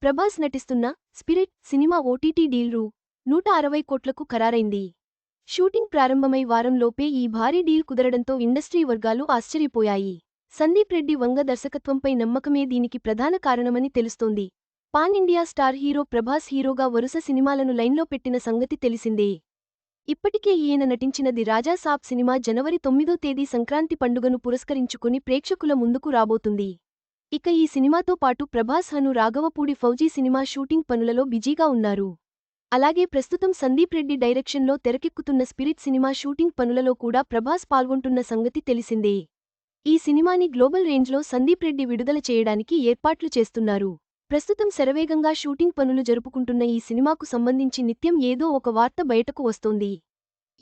ప్రభాస్ నటిస్తున్న spirit cinema OTT deal రూ. 160 కోట్లకు ఖరారైంది. షూటింగ్ ప్రారంభమై వారంలోపే ఈ భారీ డీల్ కుదరడంతో ఇండస్ట్రీ వర్గాలు ఆశ్చర్యపోయాయి. సందీప్ రెడ్డి వంగ దర్శకత్వంపై నమ్మకమే దీనికి ప్రధాన కారణమని తెలుస్తోంది. Pan India star hero Prabhas హీరోగా వరుస సినిమాలను లైన్లో పెట్టిన సంగతి తెలిసిందే. ఇప్పటికే ఈయన నటించిన ది రాజా సాబ్ సినిమా జనవరి 9వ తేదీ సంక్రాంతి పండుగను పురస్కరించుకుని ప్రేక్షకుల ముందుకు రాబోతుంది. ఇక ఈ సినిమాతో పాటు ప్రభాస్ హను రాఘవపూడి ఫౌజీ సినిమా షూటింగ్ పనులలో బిజీగా ఉన్నారు. అలాగే ప్రస్తుతం సందీప్ రెడ్డి డైరెక్షన్లో తెరకెక్కుతున్న స్పిరిట్ సినిమా షూటింగ్ పనులలో కూడా ప్రభాస్ పాల్గొంటున్న సంగతి తెలిసిందే. ఈ సినిమాని గ్లోబల్ రేంజ్లో సందీప్ రెడ్డి విడుదల చేయడానికి ఏర్పాట్లు చేస్తున్నారు. ప్రస్తుతం శరవేగంగా షూటింగ్ పనులు జరుపుకుంటున్న ఈ సినిమాకు సంబంధించి నిత్యం ఏదో ఒక వార్త బయటకు వస్తోంది.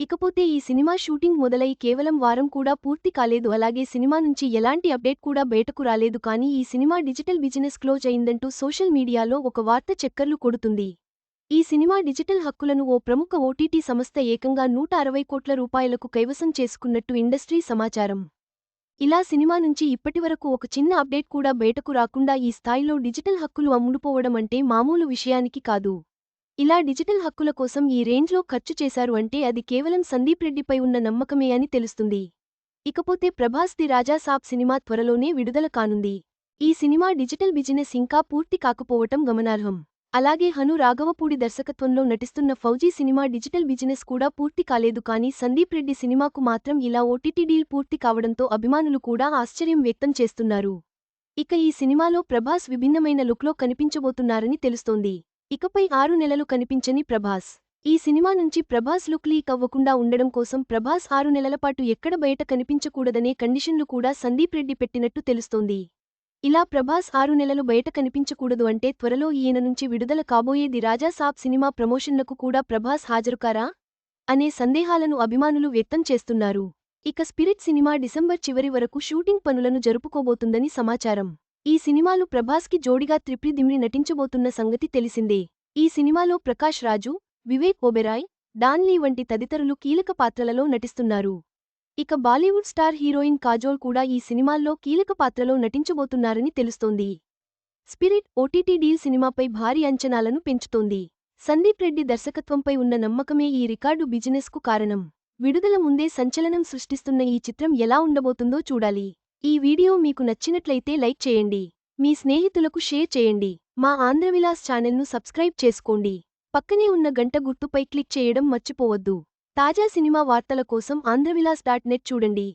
ఇకపోతే ఈ సినిమా షూటింగ్ మొదలై కేవలం వారం కూడా పూర్తి కాలేదు. అలాగే సినిమా నుంచి ఎలాంటి అప్డేట్ కూడా బయటకు రాలేదు. కానీ ఈ సినిమా డిజిటల్ బిజినెస్ క్లోజ్ అయిందంటూ సోషల్ మీడియాలో ఒక వార్త చక్కర్లు కొడుతుంది. ఈ సినిమా డిజిటల్ హక్కులను ఓ ప్రముఖ ఓటీటీ సంస్థ ఏకంగా రూ. 160 కోట్ల కైవసం చేసుకున్నట్టు ఇండస్ట్రీ సమాచారం. ఇలా సినిమా నుంచి ఇప్పటివరకు ఒక చిన్న అప్డేట్ కూడా బయటకు రాకుండా ఈ స్థాయిలో డిజిటల్ హక్కులు అమ్ముడుపోవడం అంటే మామూలు విషయానికి కాదు. ఇలా డిజిటల్ హక్కుల కోసం ఈ రేంజ్లో ఖర్చు చేశారు అంటే అది కేవలం సందీప్ రెడ్డిపై ఉన్న నమ్మకమే అని తెలుస్తుంది. ఇకపోతే Prabhas the Raja Saab cinema త్వరలోనే విడుదల కానుంది. ఈ సినిమా డిజిటల్ బిజినెస్ ఇంకా పూర్తి కాకపోవటం గమనార్హం. అలాగే హను రాఘవపూడి దర్శకత్వంలో నటిస్తున్న ఫౌజీ సినిమా డిజిటల్ బిజినెస్ కూడా పూర్తి కాలేదు. కానీ సందీప్ రెడ్డి సినిమాకు మాత్రం ఇలా ఓటీటీ డీల్ పూర్తి కావడంతో అభిమానులు కూడా ఆశ్చర్యం వ్యక్తం చేస్తున్నారు. ఇక ఈ సినిమాలో ప్రభాస్ విభిన్నమైన లుక్లో కనిపించబోతున్నారని తెలుస్తోంది. ఇకపై 6 నెలలు కనిపించని ప్రభాస్. ఈ సినిమా నుంచి ప్రభాస్ లుక్ లీక్ అవ్వకుండా ఉండడం కోసం ప్రభాస్ 6 నెలలపాటు ఎక్కడ బయట కనిపించకూడదనే కండిషన్లు కూడా సందీప్ రెడ్డి పెట్టినట్టు తెలుస్తోంది. ఇలా ప్రభాస్ 6 నెలలు బయట కనిపించకూడదు అంటే త్వరలో ఈయన నుంచి విడుదల కాబోయే ది రాజా సాబ్ సినిమా ప్రమోషన్లకు కూడా ప్రభాస్ హాజరుకారా అనే సందేహాలను అభిమానులు వ్యక్తం చేస్తున్నారు. ఇక స్పిరిట్ సినిమా డిసెంబర్ చివరి వరకు షూటింగ్ పనులను జరుపుకోబోతుందని సమాచారం. ఈ సినిమాలో ప్రభాస్కి జోడిగా త్రిప్రి దిమ్రి నటించబోతున్న సంగతి తెలిసిందే. ఈ సినిమాలో ప్రకాష్ రాజు, వివేక్ ఒబెరాయ్, డాన్ లీ వంటి తదితరులు కీలక పాత్రలలో నటిస్తున్నారు. ఇక బాలీవుడ్ స్టార్ హీరోయిన్ కాజోల్ కూడా ఈ సినిమాల్లో కీలక పాత్రలో నటించబోతున్నారని తెలుస్తోంది. స్పిరిట్ ఓటీటీ డీల్ సినిమాపై భారీ అంచనాలను పెంచుతోంది. సందీప్ రెడ్డి దర్శకత్వంపై ఉన్న నమ్మకమే ఈ రికార్డు బిజినెస్కు కారణం. విడుదల ముందే సంచలనం సృష్టిస్తున్న ఈ చిత్రం ఎలా ఉండబోతుందో చూడాలి. ఈ వీడియో మీకు నచ్చినట్లయితే లైక్ చేయండి. మీ స్నేహితులకు షేర్ చేయండి. మా ఆంధ్రవిలాస్ ఛానల్ను సబ్స్క్రైబ్ చేసుకోండి. పక్కనే ఉన్న గంట గుర్తుపై క్లిక్ చేయడం మర్చిపోవద్దు. తాజా సినిమా వార్తల కోసం ఆంధ్రవిలాస్.net చూడండి.